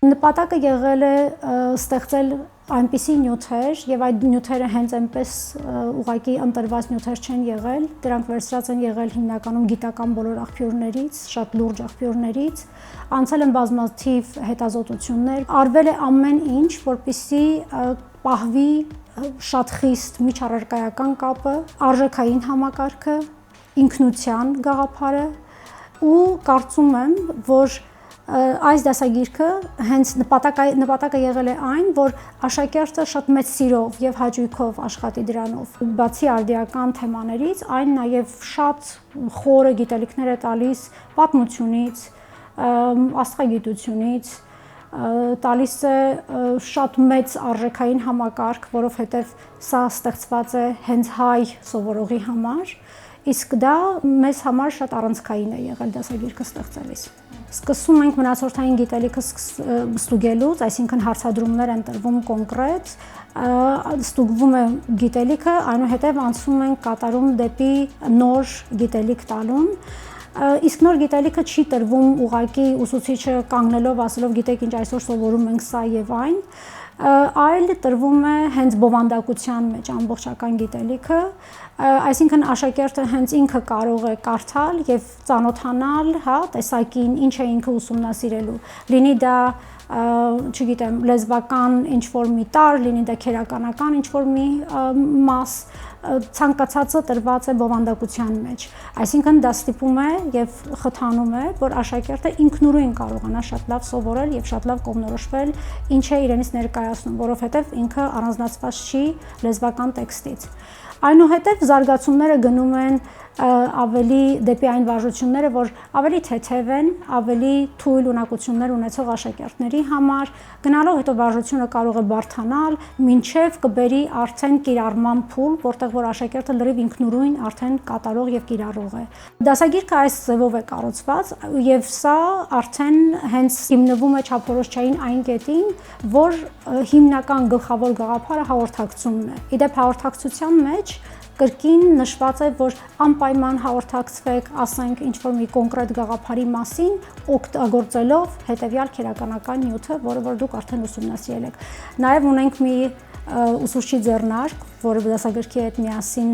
Նպատակը եղել է ստեղծել այնպիսի նյութեր եւ այդ նյութերը հենց այնպես ուղղակի ընտրված նյութեր չեն եղել, դրանք վերցրած են եղել հիմնականում գիտական բոլոր աղբյուրներից, շատ լուրջ աղբյուրներից, անցել են բազմաթիվ հետազոտություններ, արվել է ամեն ինչ, որպեսզի պահվի շատ խիստ միջառարկայական կապը, արժեքային համակարգը, ինքնության գաղափարը ու կարծում եմ, որ այս դասագիրքը հենց նպատակը եղել է այն, որ աշակերտը շատ մեծ սիրով եւ հաճույքով աշխատի դրանով։ Բացի արդիական թեմաներից, այն նաեւ շատ խորը գիտելիքներ է տալիս պատմությունից, աստղագիտությունից, տալիս է շատ մեծ արժեքային համակարգ, որովհետեւ սա ստեղծված է հենց հայ սովորողի համար, իսկ դա մեզ համար շատ առանցքային է եղել դասագիրքը ստեղծելիս։ Սկսում ենք մնացորդային գիտելիքը ստուգելուց, այսինքն հարցադրումներ են տրվում կոնկրետ, ստուգվում է գիտելիքը, այնուհետև անցում ենք կատարում դեպի նոր գիտելիք տալուն, իսկ նոր գիտելիքը չի տրվում ուղղակի ուսուցիչը կանգնելով ասելով գիտեք ինչ այսօր սովորում ենք սա եւ այն, այլ տրվում է հենց բովանդակության մեջ ամբողջական գիտելիքը, այսինքն աշակերտը հենց ինքը կարող է կարդալ եւ ծանոթանալ, տեսակին, ինչ է ինքը ուսումնասիրելու, լինի դա չգիտեմ, լեզվական ինչ-որ մի տարր, լինի դա քերականական ինչ-որ մի մաս, ցանկացածը տրված է բովանդակության մեջ, այսինքն դա ստիպում է եւ խթանում է, որ աշակերտը ինքնուրույն կարողանա շատ լավ սովորել եւ շատ լավ կողմնորոշվել ինչ է իրենից ներկայացնում, որովհետեւ ինքը առանձնացված չի լեզվական տեքստից։ Այնուհետև զարգացումները գնում են ավելի դեպի այն վարժությունները, որ ավելի թեթև են, ավելի թույլ ունակություններ ունեցող աշակերտների համար, գնալով հետո վարժությունը կարող է բարդանալ, մինչև կբերի արդեն կիրառման փուլ, որտեղ որ աշակերտը լրիվ ինքնուրույն արդեն կատարող եւ կիրառող է։ Դասագիրքը այս ձևով է կառուցված եւ սա արդեն հենց հիմնվում է չափորոշչային այն կետին, որ հիմնական գլխավոր գաղափարը հաղորդակցումն է։ Իդեպ հաղորդակցության մեջ կրկին նշված է, որ անպայման հաղորդակցվեք, ասենք ինչ-որ մի կոնկրետ գաղափարի մասին, օգտագործելով հետևյալ քերականական նյութը, որը որ դուք արդեն ուսումնասիրել եք։ Նաև ունենք մի ուսուցչի ձեռնարկ, որը դասագրքի հետ միասին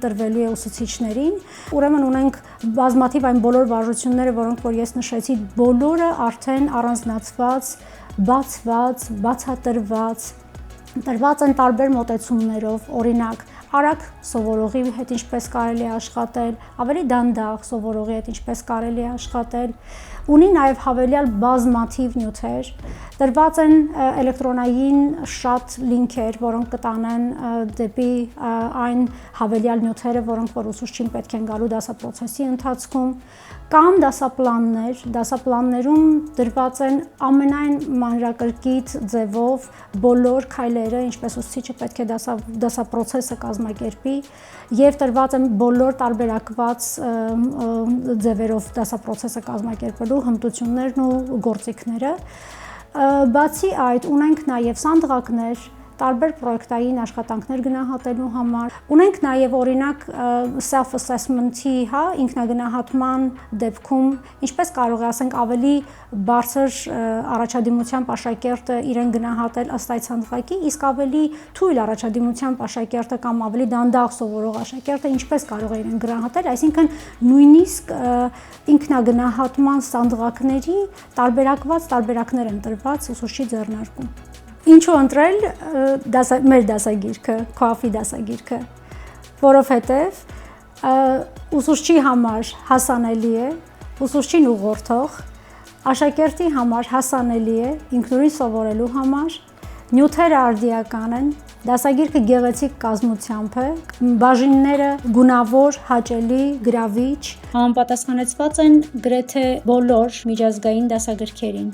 տրվելու է ուսուցիչներին։ Ուրեմն ունենք բազմաթիվ այն բոլոր վարժությունները, որոնք որ ես նշեցի, բոլորը արդեն առանձնացված, բացված, բացատրված, տրված են տարբեր մոտեցումներով, օրինակ արագ սովորողի հետ ինչպես կարելի է աշխատել, ավելի դանդաղ սովորողի հետ ինչպես կարելի է աշխատել, ունի նաև հավելյալ բազմաթիվ նյութեր, տրված են էլեկտրոնային շատ լինքեր, որոնք կտանեն դեպի այն հավելյալ նյութերը, որոնք որ ուսուցչին պետք են գալու դասապրոցեսի ընթացքում, կան դասապլաններ, դասապլաններում դրված են ամենայն մանրակրկիտ ձևով բոլոր քայլերը, ինչպես ուսուցիչը պետք է դասապրոցեսը կազմակերպի եւ տրված են բոլոր տարբերակված ձևերով դասապրոցեսը կազմակերպելու հմտություններն ու գործիքները։ Բացի այդ, ունենք նաեւ սանդղակներ, տարբեր պրոյեկտային աշխատանքներ գնահատելու համար։ Ունենք նաև օրինակ self-assessment-ի, ինքնագնահատման դեպքում, ինչպես կարող է ասենք ավելի բարձր առաջադիմությամբ աշակերտը իրեն գնահատել ըստ այդ սանդղակի, իսկ ավելի թույլ առաջադիմությամբ աշակերտը կամ ավելի դանդաղ սովորող աշակերտը ինչպես կարող է իրեն գնահատել, այսինքն նույնիսկ ինքնագնահատման սանդղակների տարբերակված տարբերակներ են տրված ուսուցչի ձեռնարկում։ Ինչու ընտրել մեր դասագիրքը, KOAF-ի դասագիրքը, որովհետև ուսուցչի համար հասանելի է, ուսուցչին ուղղորդող, աշակերտի համար հասանելի է, ինքնուրույն սովորելու համար, նյութերը արդիական են, դասագիրքը գեղեցիկ կազմությամբ է, բաժինները գունավոր, հաճելի, գրավիչ, համապատասխանեցված են գրեթե բոլոր միջազգային դասագրքերին։